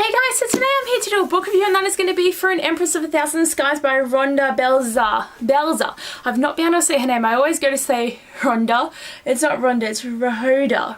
Hey guys, so today I'm here to do a book review, and that is going to be for An Empress of a Thousand Skies by Rhonda Belzer. I've not been able to say her name. I always go to say Rhonda. It's not Rhonda, it's Rhoda.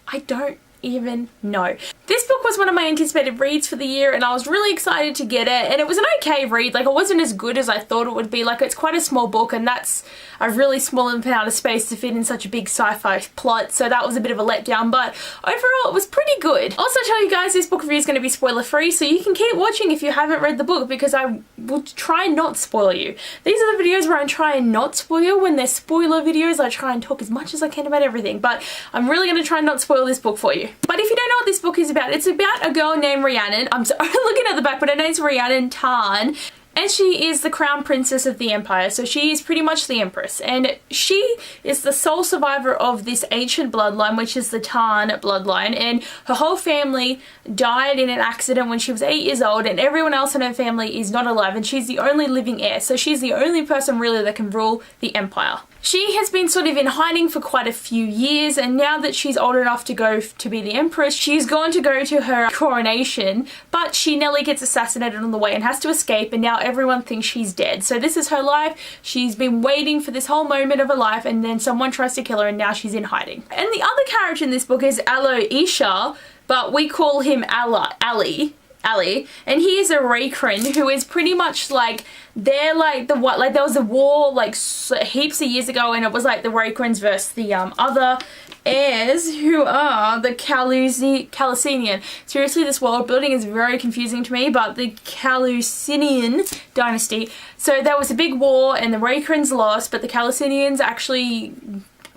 I don't even know. This book was one of my anticipated reads for the year, and I was really excited to get it, and it was an okay read. Like, it wasn't as good as I thought it would be. Like, it's quite a small book, and that's a really small amount of space to fit in such a big sci-fi plot, so that was a bit of a letdown, but overall it was pretty good. Also tell you guys, this book review is going to be spoiler free, so you can keep watching if you haven't read the book, because I will try and not spoil you. These are the videos where I try and not spoil. When they're spoiler videos, I try and talk as much as I can about everything, but I'm really going to try and not spoil this book for you. But if you don't know what this book is about, it's about a girl named Rhiannon. I'm sorry, looking at the back, but her name's Rhiannon Tarn. And she is the crown princess of the empire, so she is pretty much the empress. And she is the sole survivor of this ancient bloodline, which is the Tarn bloodline. And her whole family died in an accident when she was 8 years old, and everyone else in her family is not alive, and she's the only living heir. So she's the only person really that can rule the empire. She has been sort of in hiding for quite a few years, and now that she's old enough to go to be the empress, she's gone to go to her coronation, but she nearly gets assassinated on the way and has to escape, and now everyone thinks she's dead. So this is her life. She's been waiting for this whole moment of her life, and then someone tries to kill her, and now she's in hiding. And the other character in this book is Aloysia, but we call him Ali, and he is a Rakrin who is pretty much like, they're like there was a war like heaps of years ago, and it was like the Rakrins versus the other heirs, who are the Calusinian. Seriously, this world building is very confusing to me, but the Calusinian dynasty. So there was a big war and the Rakrins lost, but the Calusinians actually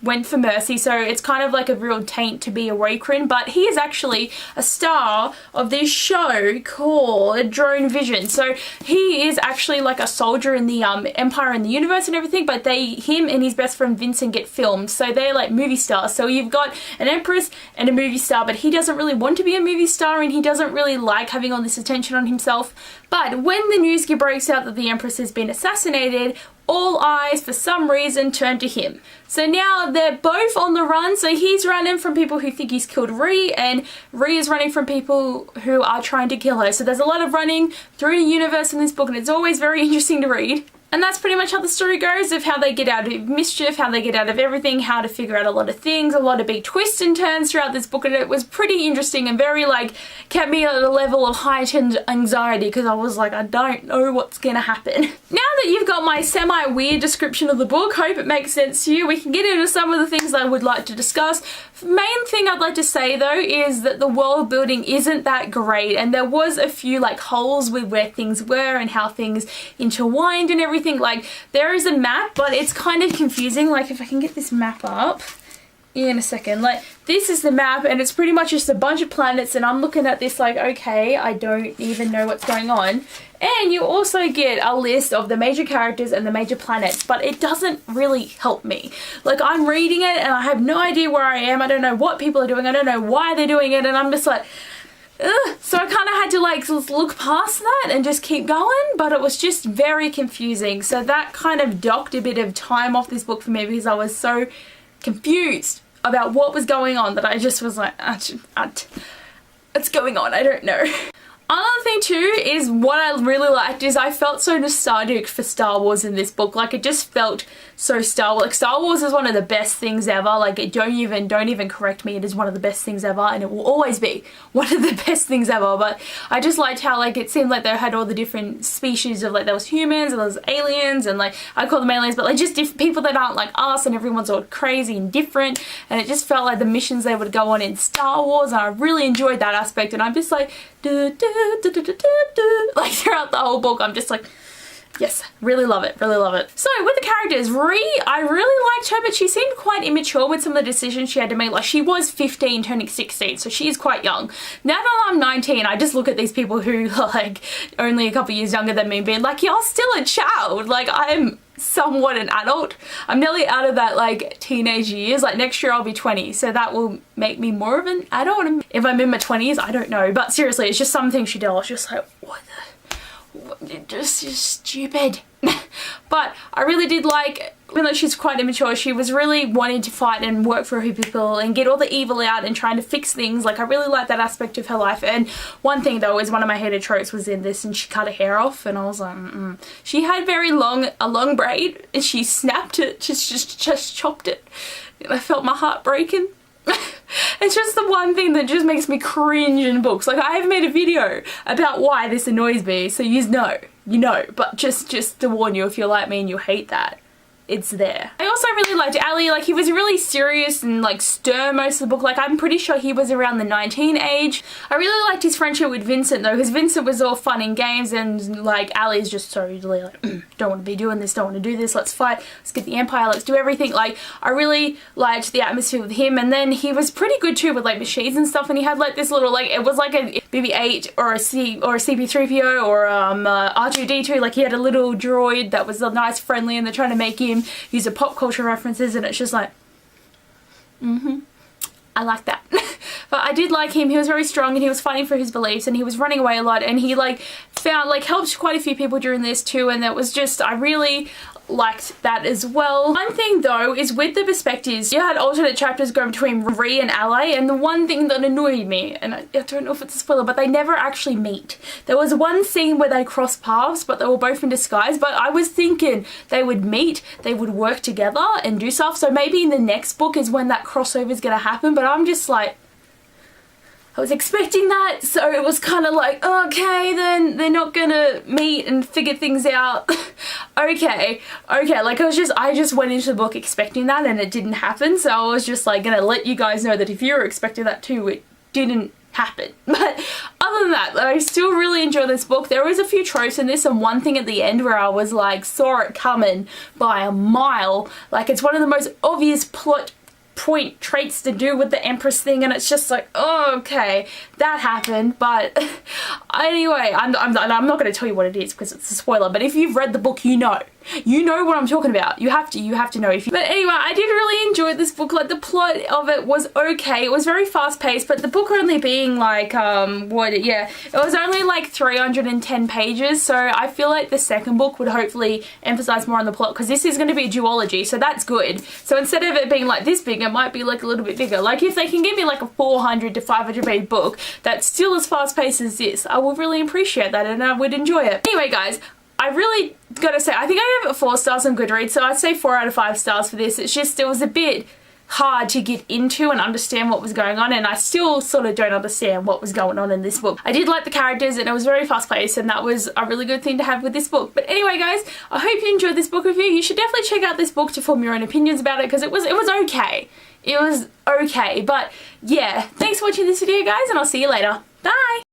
went for mercy, so it's kind of like a real taint to be a Rakrin, but he is actually a star of this show called Drone Vision. So he is actually like a soldier in the empire and the universe and everything, but him and his best friend Vincent get filmed, so they're like movie stars. So you've got an empress and a movie star, but he doesn't really want to be a movie star, and he doesn't really like having all this attention on himself. But when the news breaks out that the empress has been assassinated, all eyes for some reason turn to him. So now they're both on the run. So he's running from people who think he's killed Rhi, and Rhi is running from people who are trying to kill her. So there's a lot of running through the universe in this book, and it's always very interesting to read. And that's pretty much how the story goes, of how they get out of mischief, how they get out of everything, how to figure out a lot of things, a lot of big twists and turns throughout this book, and it was pretty interesting and very like, kept me at a level of heightened anxiety, because I was like, I don't know what's gonna happen. Now that you've got my semi-weird description of the book, hope it makes sense to you, we can get into some of the things I would like to discuss. Main thing I'd like to say though is that the world building isn't that great, and there was a few like holes with where things were and how things intertwined and everything. Like, there is a map, but it's kind of confusing. Like, if I can get this map up in a second, like, this is the map, and it's pretty much just a bunch of planets, and I'm looking at this like, okay, I don't even know what's going on. And you also get a list of the major characters and the major planets, but it doesn't really help me. Like, I'm reading it and I have no idea where I am. I don't know what people are doing. I don't know why they're doing it, and I'm just like, ugh. So I kind of had to like look past that and just keep going, but it was just very confusing. So that kind of docked a bit of time off this book for me, because I was so confused about what was going on that I just was like, what's going on? I don't know. Another thing too is, what I really liked is I felt so nostalgic for Star Wars in this book. Like, it just felt so Star Wars. Like, Star Wars is one of the best things ever. Like, don't even correct me. It is one of the best things ever, and it will always be one of the best things ever. But I just liked how like it seemed like they had all the different species of, like, there was humans and there was aliens, and like I call them aliens, but like just different people that aren't like us, and everyone's all crazy and different. And it just felt like the missions they would go on in Star Wars, and I really enjoyed that aspect. And I'm just like, like throughout the whole book, I'm just like, yes, really love it, really love it. So with the characters, Rhi, I really liked her, but she seemed quite immature with some of the decisions she had to make. Like, she was 15 turning 16, so she is quite young. Now that I'm 19, I just look at these people who are like only a couple years younger than me, being like, you're still a child. Like, I'm somewhat an adult. I'm nearly out of that like teenage years. Like, next year I'll be 20, so that will make me more of an adult. If I'm in my 20s, I don't know, but seriously, it's just some things she did, I was just like, just stupid. But I really did like, even though she's quite immature, she was really wanting to fight and work for her people and get all the evil out and trying to fix things. Like, I really like that aspect of her life. And one thing though is one of my hated tropes was in this, and she cut her hair off, and I was like, She had a long braid, and she snapped it, just chopped it, and I felt my heart breaking. It's just the one thing that just makes me cringe in books. Like, I have made a video about why this annoys me, so you know, but just to warn you, if you're like me and you hate that, it's there. I also really liked Ali. Like, he was really serious and like stern most of the book. Like, I'm pretty sure he was around the 19 age. I really liked his friendship with Vincent though, because Vincent was all fun and games, and like Ali's just so easily like, don't want to be doing this, don't want to do this, let's fight, let's get the Empire, let's do everything. Like, I really liked the atmosphere with him. And then he was pretty good too with like machines and stuff, and he had like this little, like, it was like a BB-8 or a CP3PO or R2-D2. Like, he had a little droid that was nice, friendly, and they're trying to make him use the pop culture references, and it's just like, I like that. But I did like him. He was very strong, and he was fighting for his beliefs, and he was running away a lot, and he like helped quite a few people during this too, and that was just, I really liked that as well. One thing though is with the perspectives, you had alternate chapters going between Ree and Ali, and the one thing that annoyed me, and I don't know if it's a spoiler, but they never actually meet. There was one scene where they cross paths, but they were both in disguise, but I was thinking they would meet, they would work together and do stuff, so maybe in the next book is when that crossover is gonna happen, but I'm just like, I was expecting that, so it was kind of like, okay, then they're not gonna meet and figure things out. okay, like I just went into the book expecting that, and it didn't happen, so I was just like gonna let you guys know that if you were expecting that too, it didn't happen. But other than that, I still really enjoy this book. There was a few tropes in this, and one thing at the end where I was like, saw it coming by a mile. Like, it's one of the most obvious plot point traits to do with the Empress thing, and it's just like, oh, okay, that happened. But anyway, I'm not going to tell you what it is because it's a spoiler, but if you've read the book, you know what I'm talking about. You have to know. But anyway, I did really enjoy this book. Like, the plot of it was okay. It was very fast paced, but the book only being like it was only like 310 pages, so I feel like the second book would hopefully emphasize more on the plot, because this is going to be a duology, so that's good. So instead of it being like this big, it might be like a little bit bigger. Like, if they can give me like a 400 to 500 page book that's still as fast paced as this, I will really appreciate that, and I would enjoy it. Anyway guys, I really gotta say, I think I gave it 4 stars on Goodreads, so I'd say 4 out of 5 stars for this. It's just, it was a bit hard to get into and understand what was going on, and I still sort of don't understand what was going on in this book. I did like the characters, and it was very fast paced, and that was a really good thing to have with this book. But anyway guys, I hope you enjoyed this book review. You should definitely check out this book to form your own opinions about it, because it was okay. It was okay, but yeah, thanks for watching this video guys, and I'll see you later. Bye!